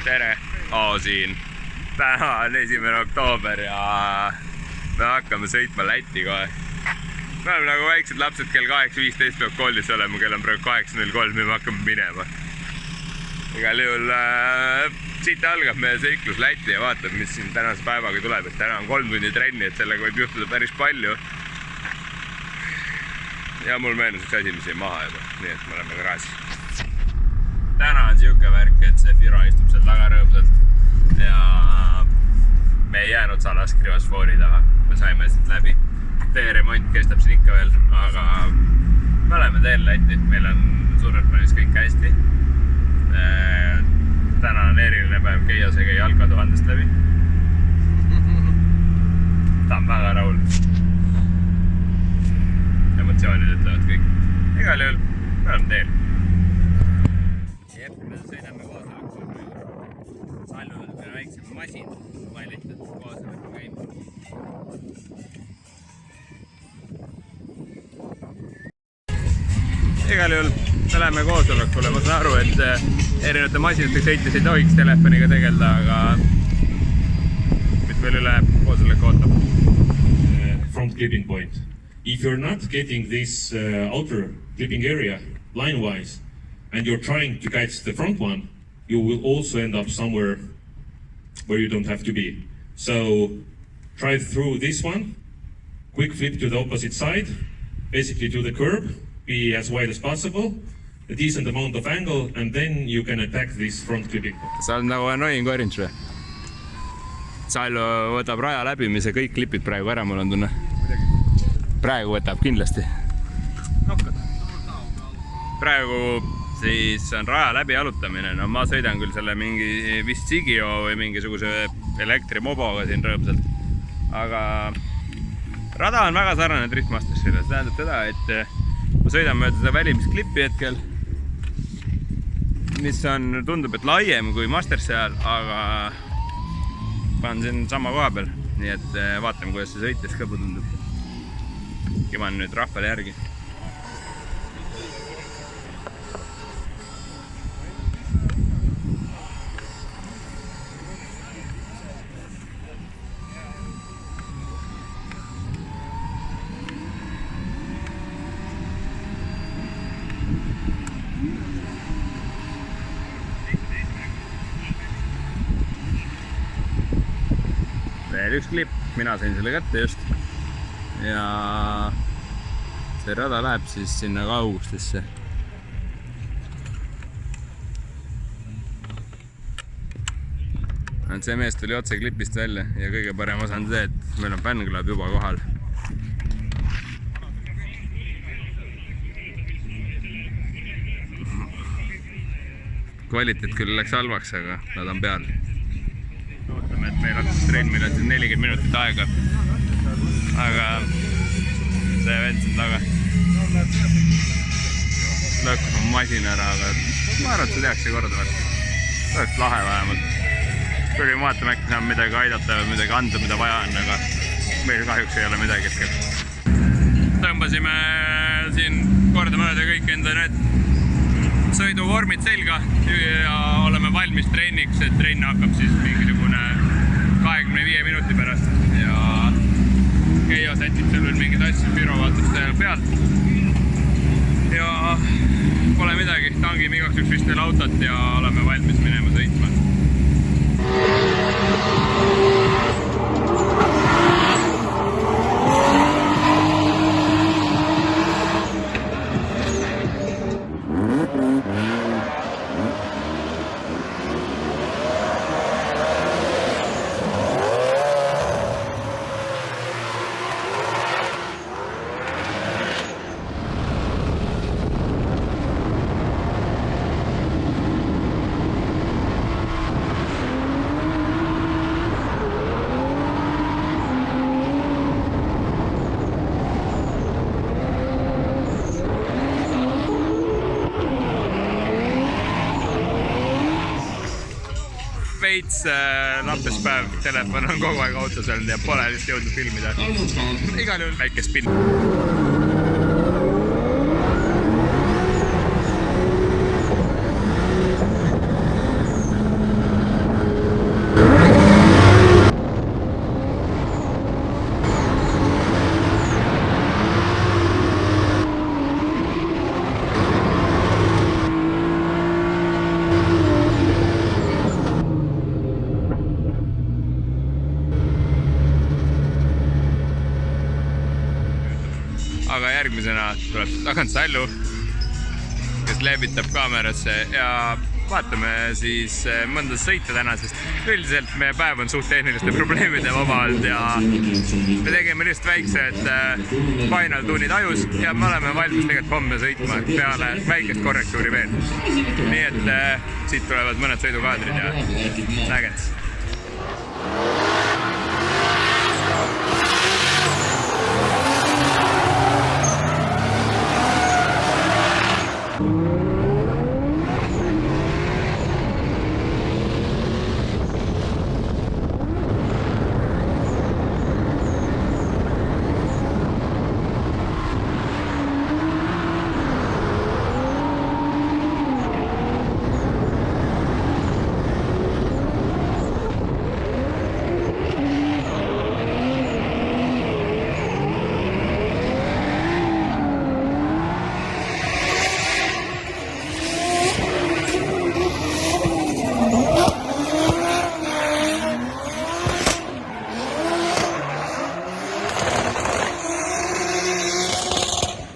tere, Oo siin. Täna on 1. oktoober ja me hakkame sõitma Lätti kohe. Me oleme nagu väiksed lapsed, kell 8.15 peab koolis olema, kell on praegu 8.03 ja me hakkame minema. Igal juhul siit algab meie sõiklus Lätti ja vaatab, mis siin tänase päevaga tuleb. Et täna on 3 tundi trenni, et sellega võib juhtuda päris palju. Ja mul meenus üks asi, mis jäi maha juba, nii et me oleme garaažis. Täna on siuke värk, et see Firo istub seal taga rõõmsalt ja me ei jäänud Salaskriivas foori taha. Me saime siit läbi. Teeremont kestab siin ikka veel, aga me oleme teel Lätti. Meil on suurelt plaanis kõik hästi. Täna on eriline päev, Keiasega Jalka 1000-st läbi. Ta on väga rahul. Emotsioonid ütlevad kõik. Igal juhul, me oleme teel. Jep, me sõidame koosolekul. Sallul on väiksem masin, valitud koosolekul käima. Igal juhul, me läheme koosolekule. Ma saan aru, et erinevate masinatega sõites ei tohiks telefoniga tegelda, aga mis meil üle koosolek ootab? Front clipping point. If you're not getting this outer clipping area line-wise and you're trying to catch the front one, you will also end up somewhere where you don't have to be. So try through this one, quick flip to the opposite side, basically to the curb, be as wide as possible, a decent amount of angle, and then you can attack this front clipping. Sa oled nagu annoying orange või? Sallu võtab raja läbimise, kõik klipid praegu ära, mul on tunne. Praegu võtab kindlasti. Praegu siis on raja läbi jalutamine. No ma sõidan küll selle mingi vist Sigio või mingisuguse elektrimoboga siin rõõmsalt. Aga rada on väga sarnane Driftmastersile. See tähendab seda, et ma sõidan mööda seda välimisklippi hetkel, mis on, tundub, et laiem kui Masters seal, aga ma olen siin sama koha peal. Nii et vaatame, kuidas see sõites kõbu tundub. Kiman nüüd rahvale järgi. Veel üks klipp, mina sain selle kätte just. Ja see rada läheb siis sinna kaugustesse. See mees tuli otse klipist välja ja kõige parem osa on see, et meil on fännklub juba kohal. Kvaliteet küll läks halvaks, aga nad on peal. Ootame, et meil hakkas treenimine 40 minutit aega. Aga see vend siin taga lõkkab masin ära, aga ma arvan, et see tehakse korda värk. See oleks lahe vähemalt. Tuli vaatame, äkki saab midagi aidata või midagi anda, mida vaja on, aga meil kahjuks ei ole midagi hetkel. Tõmbasime siin kordamööda kõik enda need sõiduvormid selga ja oleme valmis treeniks, et trenn hakkab siis mingisugune 25 minuti pärast ja Keio sätib seal veel mingid asju, Firo vaatab seal pealt ja pole midagi, tangime igaks üks vist veel autot ja oleme valmis minema sõitma. Veits lappes päev, telefon on kogu aeg autos olnud ja pole lihtsalt jõudnud filmida. Igal juhul väike spin. aga järgmisena tuleb tagant Sallu, kes leebitab kaamerasse ja vaatame siis mõnda sõita täna, sest üldiselt meie päev on suht tehniliste probleemide vaba olnud ja me tegime lihtsalt väiksed final tuunid ajus ja me oleme valmis tegelikult homme sõitma peale väikest korrektuuri veel. Nii et siit tulevad mõned sõidukaadrid ja nägets.